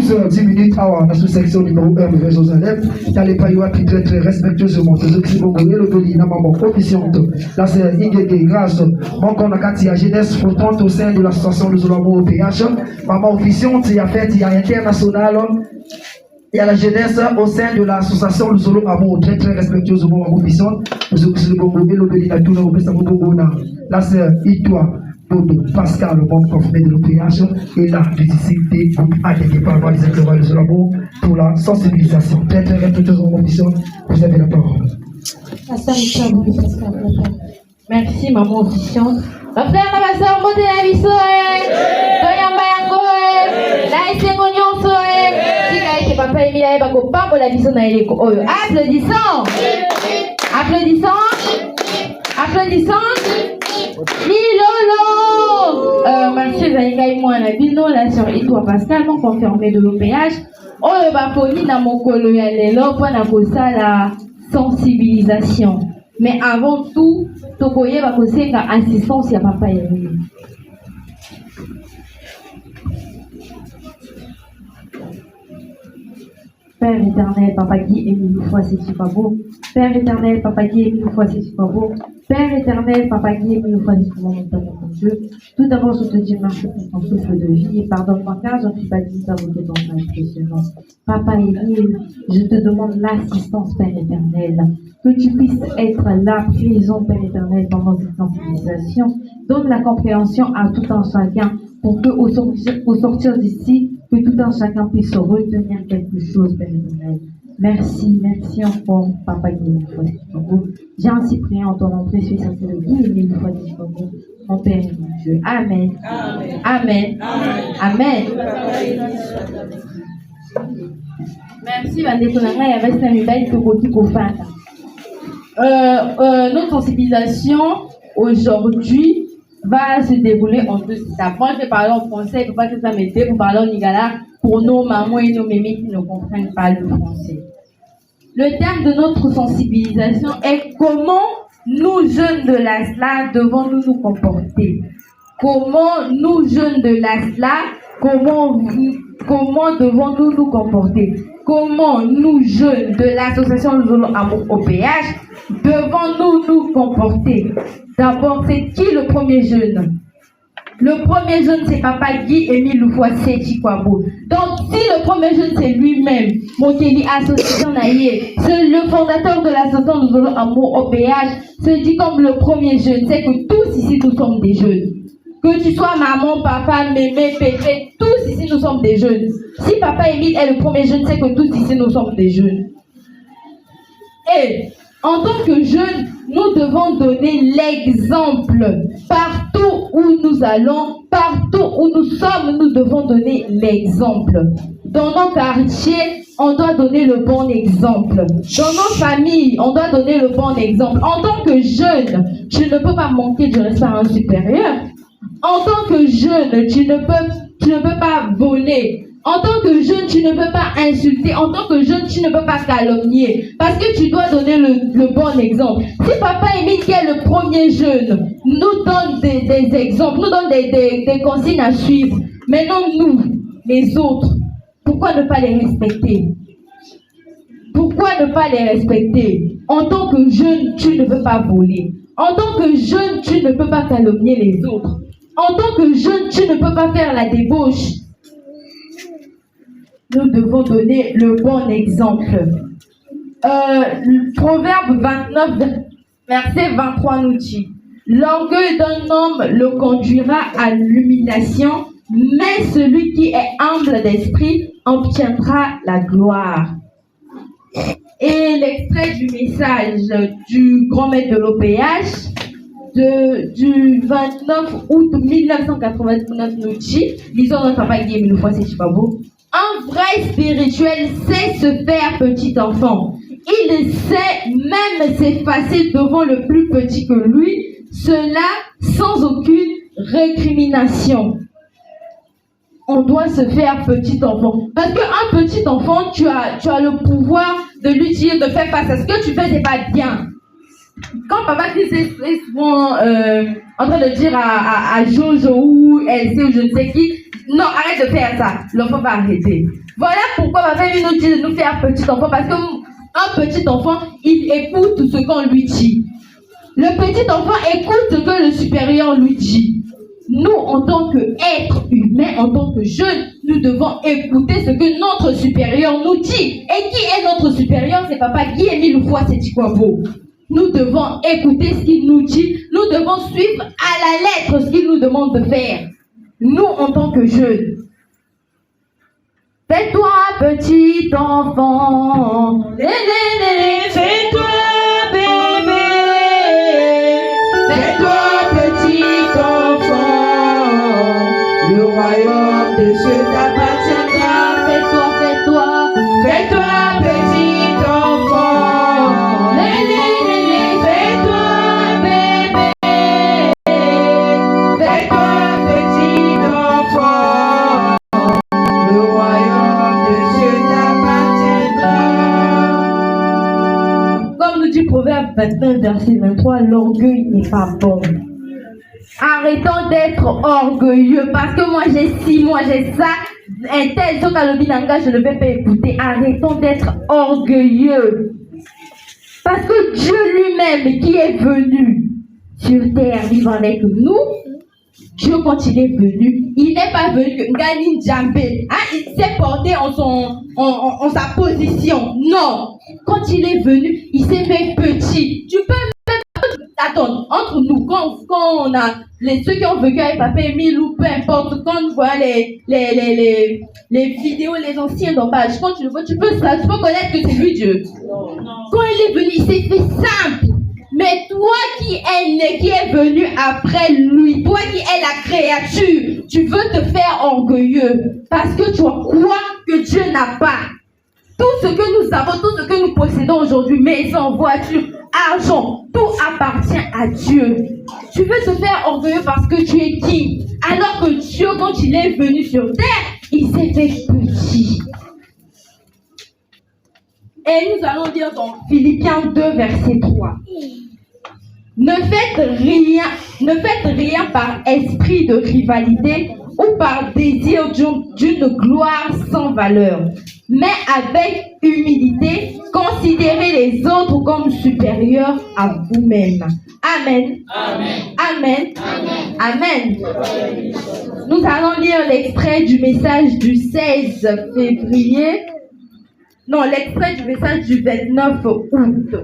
12h10 minutes à la sous-section numéro 1 de Jérusalem. Dans les pays très très respectueusement. C'est le pays n'a pas officiante. La sœur Ingege Grâce, mon conacati à jeunesse flottante au sein de l'association de Zolamo au PH. Maman officiante, il y a fait, il y a international. Il y a la jeunesse au sein de l'association de Zolo Amour, très très respectueusement, maman officiante. Nous sommes le pays à tout le monde. La sœur Itoa. Dodo, Pascal, le bon confrère de l'OPH, et la difficulté à des parents des intervalles de Zolamo pour la sensibilisation. Très très respectueusement, vous avez la parole. Merci, maman officiante. Ma frère, ma soeur, montez la vie, Toyamba Yango, la Essengonyon, si papa et Mila, pas pour la vie, applaudissons. Applaudissons. Applaudissons. Milolo! Merci Zaïka et moi, la bino, la sœur Itoa Pascal, mon confirmé de l'OPH. Oh, le baponi na mon colo ya lelo, pour la sensibilisation. Mais avant tout, tokoye bakose ka assistance ya papa et lui. Père éternel, Papa Guy, aime-nous fois c'est pas beau. Père éternel, Papa Guy, aime-nous fois c'est pas beau. Père éternel, Papa Guy, aime-nous fois c'est pas beau, mon Dieu. Tout d'abord, je te dis merci pour ton souffle de vie et pardonne-moi car je ne suis pas digne d'invoquer ton nom impressionnant. Papa Émile, je te demande l'assistance, Père éternel. Que tu puisses être là, présent, Père éternel, pendant cette sensibilisation. Donne la compréhension à tout un chacun pour que, au sortir d'ici, que tout un chacun puisse retenir quelque chose, Père éternel. Merci, merci encore, Papa Guy, j'ai ainsi prié en ton nom précieux, ça c'est le Guy, une fois dit mon Père et mon Dieu. Amen. Amen. Amen. Merci, notre sensibilisation aujourd'hui va se dérouler en deux étapes. Moi, je vais parler en français, pour pas que ça m'aide, pour parler en lingala, pour nos mamans et nos mémés qui ne comprennent pas le français. Le thème de notre sensibilisation est comment nous, jeunes de l'ASLA, devons-nous nous comporter. Comment nous, jeunes de l'ASLA, comment devons-nous nous comporter. Comment nous, jeunes de l'association Zolo Amour OPH, devons-nous nous comporter. D'abord, c'est qui le premier jeune? Le premier jeune, c'est Papa Guy Émile Loufoissé Chikwabo. Donc, si le premier jeune, c'est lui-même, Mokeli Association Naïe, c'est le fondateur de l'association de Zolo Amour OPH, se dit comme le premier jeune, c'est que tous ici, nous sommes des jeunes. Que tu sois maman, papa, mémé, pépé, tous ici, nous sommes des jeunes. Si Papa Émile est le premier jeune, c'est que tous ici, nous sommes des jeunes. Et, en tant que jeunes, nous devons donner l'exemple. Partout où nous allons, partout où nous sommes, nous devons donner l'exemple. Dans nos quartiers, on doit donner le bon exemple. Dans nos familles, on doit donner le bon exemple. En tant que jeune, tu ne peux pas manquer du respect à un supérieur. En tant que jeune, tu ne peux pas voler. En tant que jeune, tu ne peux pas insulter. En tant que jeune, tu ne peux pas calomnier. Parce que tu dois donner le bon exemple. Si Papa Émile, qui est le premier jeune, nous donne des exemples, nous donne des consignes à suivre. Maintenant, nous, les autres, pourquoi ne pas les respecter? Pourquoi ne pas les respecter? En tant que jeune, tu ne peux pas voler. En tant que jeune, tu ne peux pas calomnier les autres. En tant que jeune, tu ne peux pas faire la débauche. Nous devons donner le bon exemple. Proverbe 29, verset 23 nous dit: l'orgueil d'un homme le conduira à l'humiliation, mais celui qui est humble d'esprit obtiendra la gloire. Et l'extrait du message du grand maître de l'OPH du 29 août 1989 nous dit, lisons notre papa Guy Émile Loufoissé Chikwabo: un vrai spirituel sait se faire petit enfant. Il sait même s'effacer devant le plus petit que lui, cela sans aucune récrimination. On doit se faire petit enfant. Parce qu'un petit enfant, tu as le pouvoir de lui dire de faire face à ce que tu fais, c'est pas bien. Quand papa disait souvent en train de dire à Jojo ou Elsie ou je ne sais qui, non, arrête de faire ça. L'enfant va arrêter. Voilà pourquoi ma famille nous dit de nous faire petit enfant, parce qu'un petit enfant, il écoute ce qu'on lui dit. Le petit enfant écoute ce que le supérieur lui dit. Nous, en tant qu'êtres humains, en tant que jeunes, nous devons écouter ce que notre supérieur nous dit. Et qui est notre supérieur? C'est Papa Guy-Émile Foy-Sétikwabo. Nous devons écouter ce qu'il nous dit. Nous devons suivre à la lettre ce qu'il nous demande de faire. Nous, en tant que jeunes. Fais-toi petit enfant. Fais-toi bébé. Fais-toi petit enfant. Le royaume de Dieu t'appartiendra. Fais-toi, fais-toi. Fais-toi petit enfant. Fais-toi bébé. Fais-toi petit enfant. Le royaume de Dieu t'appartiendra. Comme nous dit Proverbe 29, verset 23, l'orgueil n'est pas bon. Arrêtons d'être orgueilleux parce que moi j'ai ci, moi j'ai ça. Un tel Zokalobinanga, je ne vais pas écouter. Arrêtons d'être orgueilleux. Parce que Dieu lui-même qui est venu sur terre vivre avec nous, Dieu quand il est venu, il n'est pas venu Ngani Djambé. Il s'est porté en sa position. Non. Quand il est venu, il s'est fait petit. Tu peux attends, entre nous, quand on a ceux qui ont vécu avec Papa Émile ou peu importe, quand on voit les vidéos, les anciens dommages, quand tu le vois, tu peux connaître que c'est lui Dieu. Quand il est venu, il s'est fait simple. Mais toi qui es né, qui est venu après lui, toi qui es la créature, tu veux te faire orgueilleux parce que tu as quoi que Dieu n'a pas. Tout ce que nous avons, tout ce que nous possédons aujourd'hui, maison, voiture, argent, tout appartient à Dieu. Tu veux te faire orgueilleux parce que tu es qui? Alors que Dieu, quand il est venu sur terre, il s'est fait petit. Et nous allons lire dans Philippiens 2, verset 3. Ne faites rien par esprit de rivalité ou par désir d'une gloire sans valeur, mais avec humilité, considérez les autres comme supérieurs à vous-même. Amen. Amen. Amen. Amen. Amen. Nous allons lire l'extrait du message du 16 février. Non, l'extrait du message du 29 août.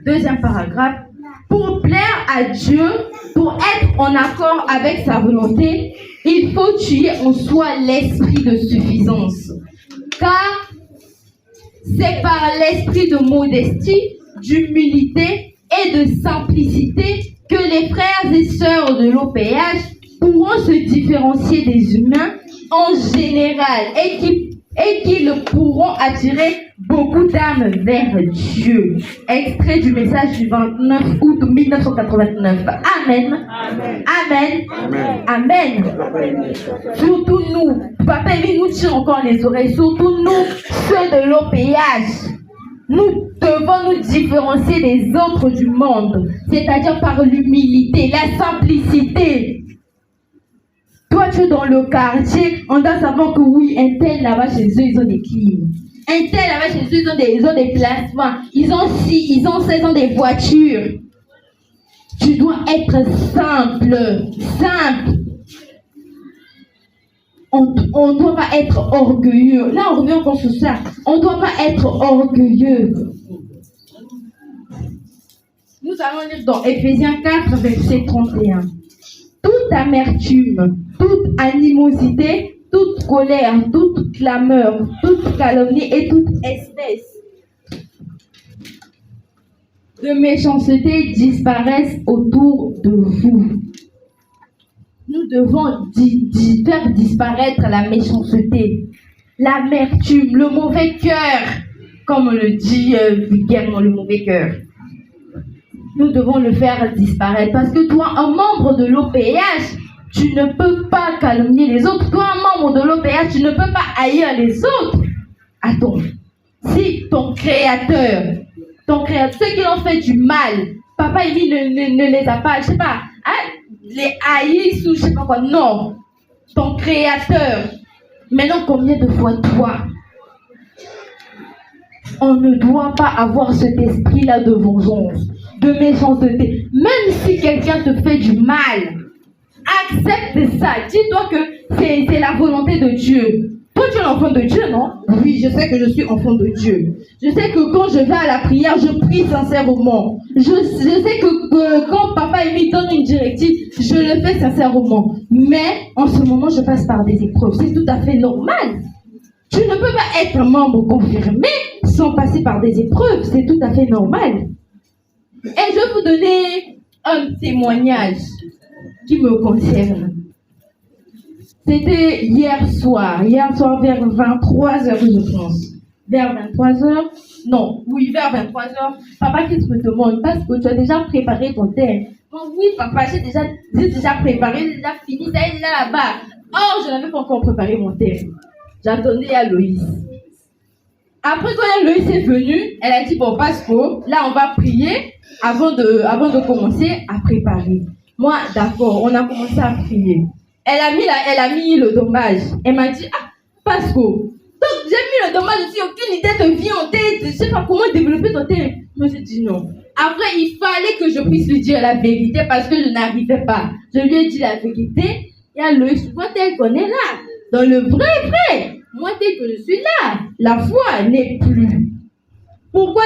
Deuxième paragraphe. Pour plaire à Dieu, pour être en accord avec sa volonté, il faut tuer en soi l'esprit de suffisance. Car c'est par l'esprit de modestie, d'humilité et de simplicité que les frères et sœurs de l'OPH pourront se différencier des humains en général et qu'ils pourront attirer beaucoup d'âmes vers Dieu. Extrait du message du 29 août 1989. Amen. Amen. Amen. Amen. Amen. Surtout nous, Papa Émile nous tire encore les oreilles, surtout nous, ceux de l'OPH. Nous devons nous différencier des autres du monde, c'est-à-dire par l'humilité, la simplicité. Toi, tu es dans le quartier, on doit savoir que oui, un tel là-bas chez eux, ils ont des clims. Un tel là-bas chez eux, ils ont des placements. Ils ont 16 ans des voitures. Tu dois être simple. Simple. On ne doit pas être orgueilleux. Là, on revient encore sur ça. On ne doit pas être orgueilleux. Nous allons lire dans Éphésiens 4, verset 31. Toute amertume, toute animosité, toute colère, toute clameur, toute calomnie et toute espèce de méchanceté disparaissent autour de vous. Nous devons faire disparaître la méchanceté, l'amertume, le mauvais cœur, comme on le dit vulgairement, le mauvais cœur. Nous devons le faire disparaître parce que toi, un membre de l'OPH, tu ne peux pas calomnier les autres. Toi, un membre de l'OPH, tu ne peux pas haïr les autres. Attends, si ton créateur, ceux qui ont fait du mal, Papa Émile ne les a pas, je sais pas, les haïssent ou je sais pas quoi. Non. Ton créateur. Maintenant, combien de fois toi, on ne doit pas avoir cet esprit-là de vengeance, de méchanceté. Même si quelqu'un te fait du mal, accepte ça. Dis-toi que c'est la volonté de Dieu. Toi, tu es l'enfant de Dieu, non? Oui, je sais que je suis enfant de Dieu. Je sais que quand je vais à la prière, je prie sincèrement. Je sais que quand papa et lui donne une directive, je le fais sincèrement. Mais en ce moment, je passe par des épreuves. C'est tout à fait normal. Tu ne peux pas être un membre confirmé sans passer par des épreuves. C'est tout à fait normal. Et je vais vous donner un témoignage qui me concerne. C'était hier soir vers 23h, je pense. Vers 23h, non, oui, vers 23h. Papa, qu'est-ce que je te demande? Parce que tu as déjà préparé ton thème. Non, oui, papa, j'ai déjà préparé, j'ai déjà fini, ça est déjà là-bas. Or, je n'avais pas encore préparé mon thème. J'attendais à Loïs. Après, quand Loïs est venue, elle a dit, bon, Pasco, là, on va prier avant de commencer à préparer. Moi, d'accord, on a commencé à prier. Elle a mis le dommage. Elle m'a dit, Pasco, donc j'ai mis le dommage aussi, aucune idée te vient en tête, je ne sais pas comment développer ton thème. Moi, j'ai dit non. Après, il fallait que je puisse lui dire la vérité parce que je n'arrivais pas. Je lui ai dit la vérité. Il y a Loïs, moi, tel qu'on est là, dans le vrai. Moi, tel que je suis là, la foi n'est plus. Pourquoi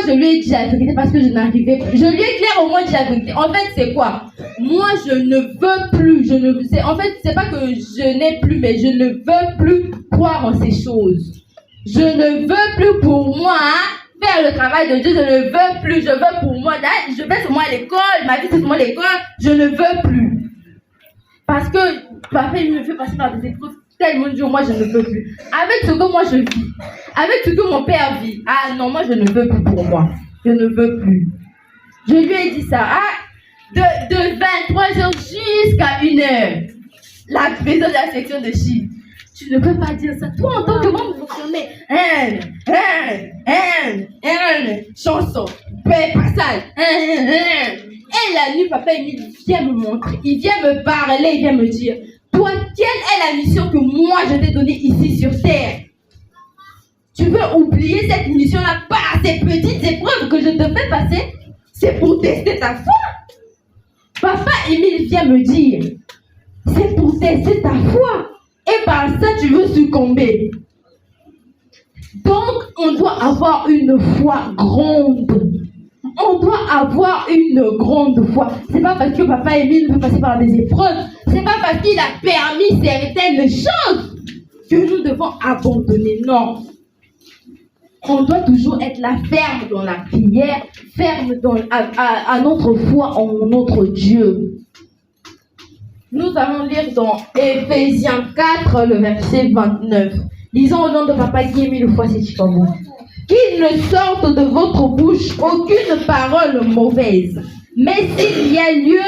je lui ai dit la vérité? Parce que je n'arrivais plus. Je lui ai clairement dit la vérité. En fait, c'est quoi? Moi, je ne veux plus. En fait, c'est pas que je n'ai plus, mais je ne veux plus croire en ces choses. Je ne veux plus pour moi faire le travail de Dieu. Je ne veux plus. Je veux pour moi. Là, je vais seulement à l'école. Ma vie, c'est seulement l'école. Je ne veux plus. Parce que papa, il me fait passer par des épreuves tellement dures. Moi, je ne veux plus. Avec ce que moi, je vis. Avec ce que mon père vit. Ah non, moi, je ne veux plus pour moi. Je ne veux plus. Je lui ai dit ça. De 23h jusqu'à 1h. La maison de la section de Chine. Tu ne peux pas dire ça. Toi, en tant que membre fonctionnaire, chanson, passage, et la nuit, papa, il vient me montrer, il vient me parler, il vient me dire, toi, quelle est la mission que moi, je t'ai donnée ici sur Terre? Tu veux oublier cette mission-là par ces petites épreuves que je te fais passer? C'est pour tester ta foi. Papa Émile vient me dire, c'est pour tester ta foi. Et par ça, tu veux succomber. Donc, on doit avoir une foi grande. On doit avoir une grande foi. C'est pas parce que papa Émile veut passer par des épreuves. C'est pas parce qu'il a permis certaines choses que nous devons abandonner. Non. On doit toujours être là, ferme dans la prière, ferme à notre foi en notre Dieu. Nous allons lire dans Éphésiens 4, le verset 29. Lisons au nom de Papa qui aime le fois c'est Chicago. Qu'il ne sorte de votre bouche aucune parole mauvaise, mais s'il y a lieu,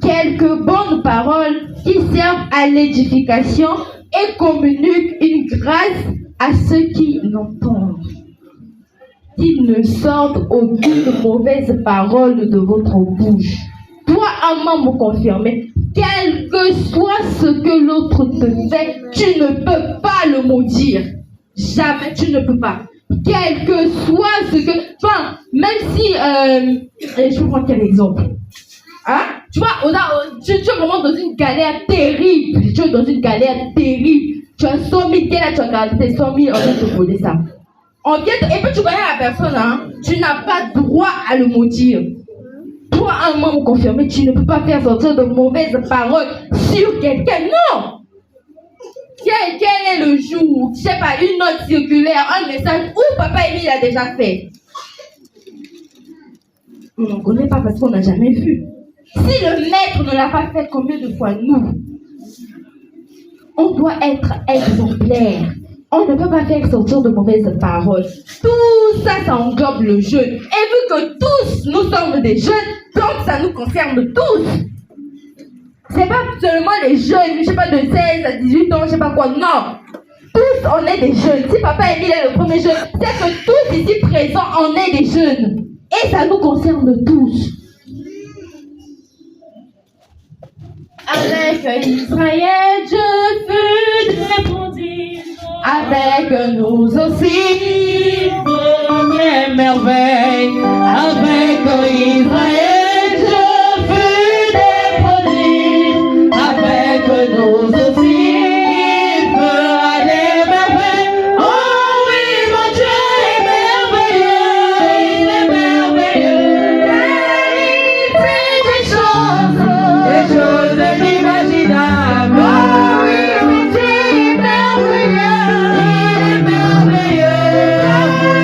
quelques bonnes paroles qui servent à l'édification et communiquent une grâce à ceux qui l'entendent. Qu'il ne sorte aucune mauvaise parole de votre bouche. Toi, un membre confirmé, quel que soit ce que l'autre te fait, tu ne peux pas le maudire. Jamais, tu ne peux pas. Quel que soit ce que... Enfin, même si... je vais prendre quel exemple? Hein? Tu vois, tu es vraiment dans une galère terrible. Tu es dans une galère terrible. Tu as 100 000, quel âge tu as gardé 100 000, on vient te voler ça. Et puis tu connais la personne, hein? Tu n'as pas droit à le maudire. Toi, un membre confirmé, tu ne peux pas faire sortir de mauvaises paroles sur quelqu'un. Non! Quel est le jour, je sais pas, une note circulaire, un message où papa Émile a déjà fait? On n'en connaît pas parce qu'on n'a jamais vu. Si le maître ne l'a pas fait, combien de fois nous? On doit être exemplaire. On ne peut pas faire sortir de mauvaises paroles. Tout ça, ça englobe le jeûne. Et vu que tous, nous sommes des jeunes, donc ça nous concerne tous. C'est pas seulement les jeunes, je sais pas, de 16 à 18 ans, je sais pas quoi, non. Tous, on est des jeunes. Si papa Émile est le premier jeune, c'est que tous ici présents, on est des jeunes. Et ça nous concerne tous. Avec Israël, je fus des prodiges. Avec nous aussi, première merveille. Avec Israël, je fus des prodiges. Avec nous aussi, il fera des merveilles. Oh oui, mon Dieu est merveilleux, il est merveilleux. Il fait des choses inimaginables. Oh oui, mon Dieu est merveilleux, il est merveilleux.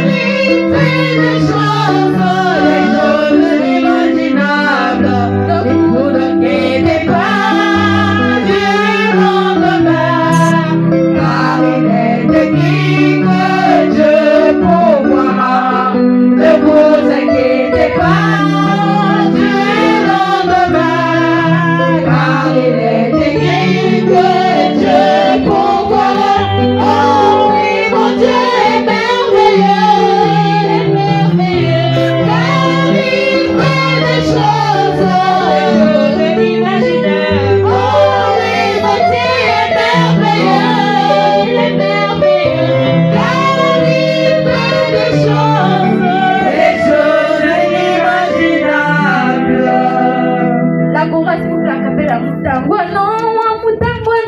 Il fait des choses inimaginables. Ne vous inquiétez pas du lendemain, car il est écrit que Dieu pourvoira. Ne vous inquiétez pas du lendemain, car il est écrit que Dieu pourvoira. Oh oui, mon Dieu est merveilleux, il est merveilleux, car il fait des choses inimaginables. Oh oui, mon Dieu est merveilleux, il est merveilleux, car il fait des choses inimaginables. La chorale, s'il vous plaît, la capella, Mutango,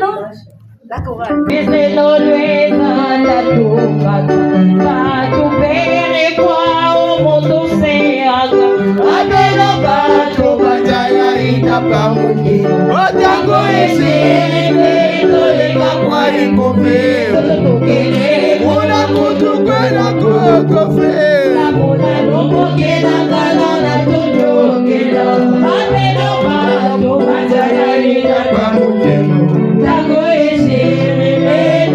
non. La chorale. Biselo lueza la tuca, tu bene qua o moto seaga, abelo bato Bataya itapamuki Otango ese Tolega kwa ingofe Una kutu kwena kukofe Mona lobo kena gala na tojo kena, abelo bato bataya Itapamuki Tango ese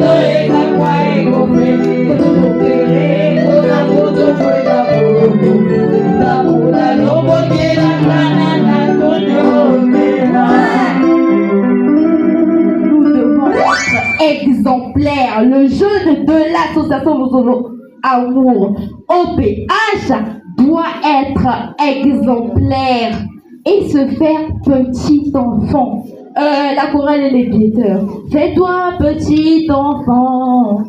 tolega kwa ingofe, una moto kwena kukofe, mona lobo kena gala na tojo kena. Nous devons être exemplaires. Le jeune de l'association Lozolo Amour OPH doit être exemplaire et se faire petit enfant. La chorale et les guetteurs. Fais-toi petit enfant.